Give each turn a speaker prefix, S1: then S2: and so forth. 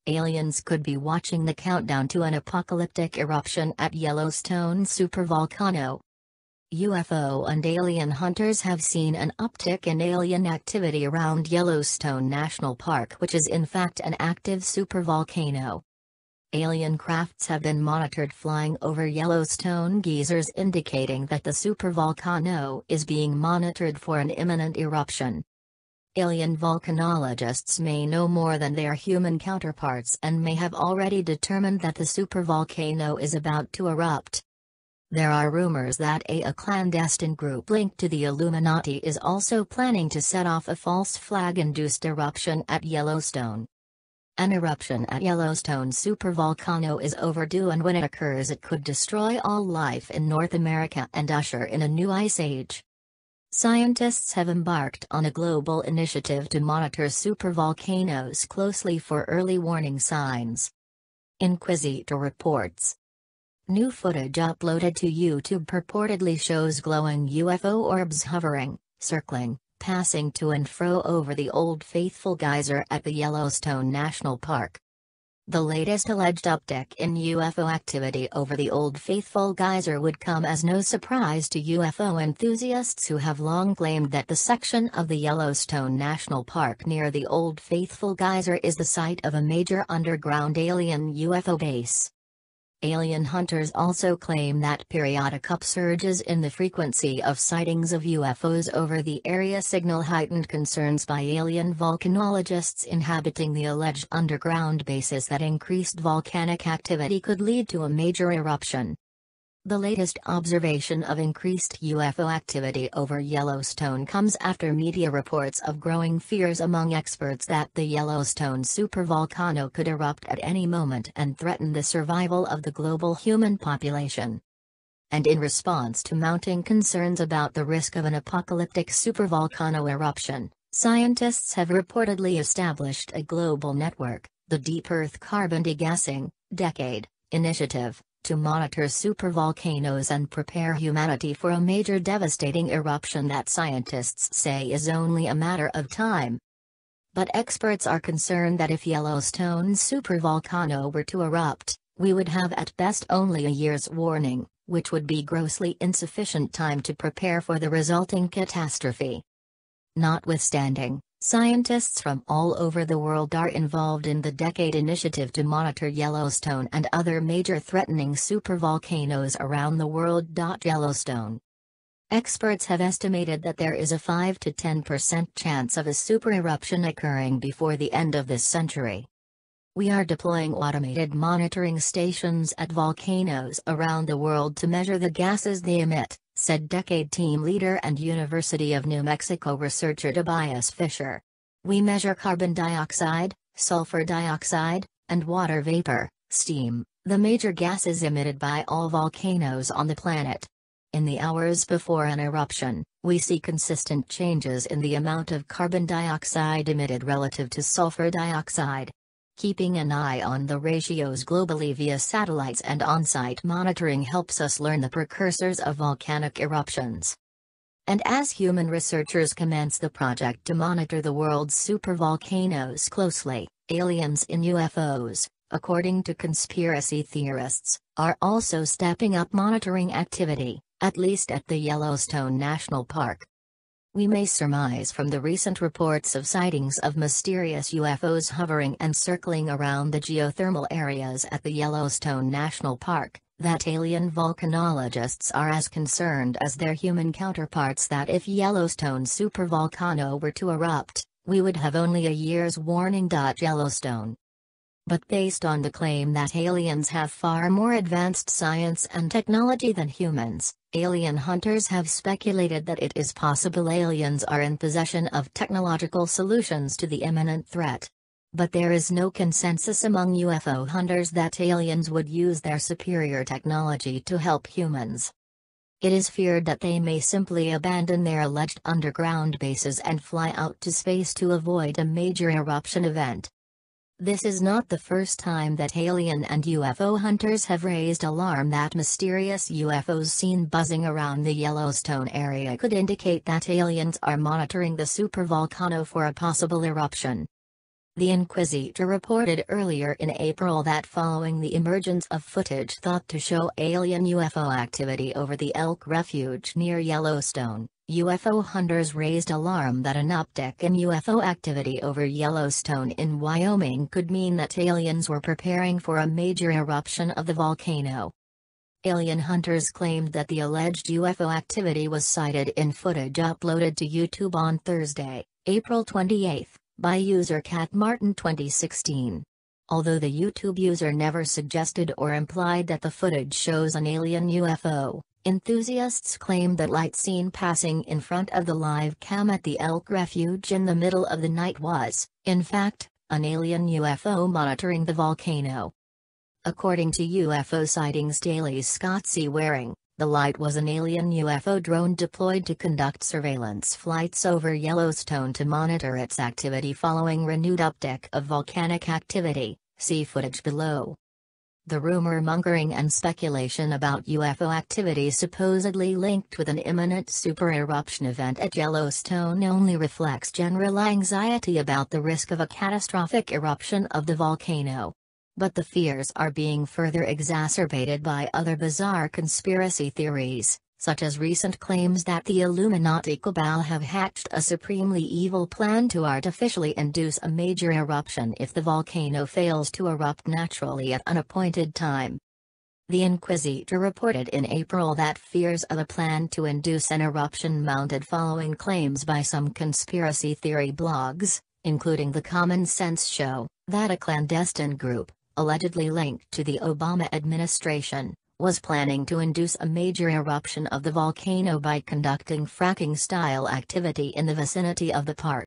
S1: Aliens could be watching the countdown to an apocalyptic eruption at Yellowstone supervolcano. UFO and alien hunters have seen an uptick in alien activity around Yellowstone National Park, which is in fact an active supervolcano. Alien crafts have been monitored flying over Yellowstone geysers, indicating that the supervolcano is being monitored for an imminent eruption. Alien volcanologists may know more than their human counterparts and may have already determined that the supervolcano is about to erupt. There are rumors that a clandestine group linked to the Illuminati is also planning to set off a false flag-induced eruption at Yellowstone. An eruption at Yellowstone supervolcano is overdue, and when it occurs it could destroy all life in North America and usher in a new ice age. Scientists have embarked on a global initiative to monitor supervolcanoes closely for early warning signs. Inquisitor reports. New footage uploaded to YouTube purportedly shows glowing UFO orbs hovering, circling, passing to and fro over the Old Faithful geyser at the Yellowstone National Park. The latest alleged uptick in UFO activity over the Old Faithful geyser would come as no surprise to UFO enthusiasts who have long claimed that the section of the Yellowstone National Park near the Old Faithful geyser is the site of a major underground alien UFO base. Alien hunters also claim that periodic upsurges in the frequency of sightings of UFOs over the area signal heightened concerns by alien volcanologists inhabiting the alleged underground bases that increased volcanic activity could lead to a major eruption. The latest observation of increased UFO activity over Yellowstone comes after media reports of growing fears among experts that the Yellowstone supervolcano could erupt at any moment and threaten the survival of the global human population. And in response to mounting concerns about the risk of an apocalyptic supervolcano eruption, scientists have reportedly established a global network, the Deep Earth Carbon Degassing Decade Initiative, to monitor supervolcanoes and prepare humanity for a major devastating eruption that scientists say is only a matter of time. But experts are concerned that if Yellowstone's supervolcano were to erupt, we would have at best only a year's warning, which would be grossly insufficient time to prepare for the resulting catastrophe. Notwithstanding, scientists from all over the world are involved in the Decade Initiative to monitor Yellowstone and other major threatening supervolcanoes around the world. Yellowstone. Experts have estimated that there is a 5 to 10% chance of a supereruption occurring before the end of this century. We are deploying automated monitoring stations at volcanoes around the world to measure the gases they emit, said Decade team leader and University of New Mexico researcher Tobias Fisher. We measure carbon dioxide, sulfur dioxide, and water vapor, steam, the major gases emitted by all volcanoes on the planet. In the hours before an eruption, we see consistent changes in the amount of carbon dioxide emitted relative to sulfur dioxide. Keeping an eye on the ratios globally via satellites and on-site monitoring helps us learn the precursors of volcanic eruptions. And as human researchers commence the project to monitor the world's supervolcanoes closely, aliens in UFOs, according to conspiracy theorists, are also stepping up monitoring activity, at least at the Yellowstone National Park. We may surmise from the recent reports of sightings of mysterious UFOs hovering and circling around the geothermal areas at the Yellowstone National Park, that alien volcanologists are as concerned as their human counterparts that if Yellowstone supervolcano were to erupt, we would have only a year's warning. Yellowstone. But based on the claim that aliens have far more advanced science and technology than humans, alien hunters have speculated that it is possible aliens are in possession of technological solutions to the imminent threat. But there is no consensus among UFO hunters that aliens would use their superior technology to help humans. It is feared that they may simply abandon their alleged underground bases and fly out to space to avoid a major eruption event. This is not the first time that alien and UFO hunters have raised alarm that mysterious UFOs seen buzzing around the Yellowstone area could indicate that aliens are monitoring the supervolcano for a possible eruption. The Inquisitor reported earlier in April that following the emergence of footage thought to show alien UFO activity over the elk refuge near Yellowstone, UFO hunters raised alarm that an uptick in UFO activity over Yellowstone in Wyoming could mean that aliens were preparing for a major eruption of the volcano. Alien hunters claimed that the alleged UFO activity was cited in footage uploaded to YouTube on Thursday, April 28, by user Cat Martin 2016. Although the YouTube user never suggested or implied that the footage shows an alien UFO, enthusiasts claim that light seen passing in front of the live cam at the elk refuge in the middle of the night was, in fact, an alien UFO monitoring the volcano. According to UFO Sightings Daily's Scott C. Waring, the light was an alien UFO drone deployed to conduct surveillance flights over Yellowstone to monitor its activity following renewed uptick of volcanic activity. See footage below. The rumor-mongering and speculation about UFO activity supposedly linked with an imminent super-eruption event at Yellowstone only reflects general anxiety about the risk of a catastrophic eruption of the volcano. But the fears are being further exacerbated by other bizarre conspiracy theories, such as recent claims that the Illuminati cabal have hatched a supremely evil plan to artificially induce a major eruption if the volcano fails to erupt naturally at an appointed time. The Inquisitor reported in April that fears of a plan to induce an eruption mounted following claims by some conspiracy theory blogs, including The Common Sense Show, that a clandestine group, allegedly linked to the Obama administration, was planning to induce a major eruption of the volcano by conducting fracking-style activity in the vicinity of the park.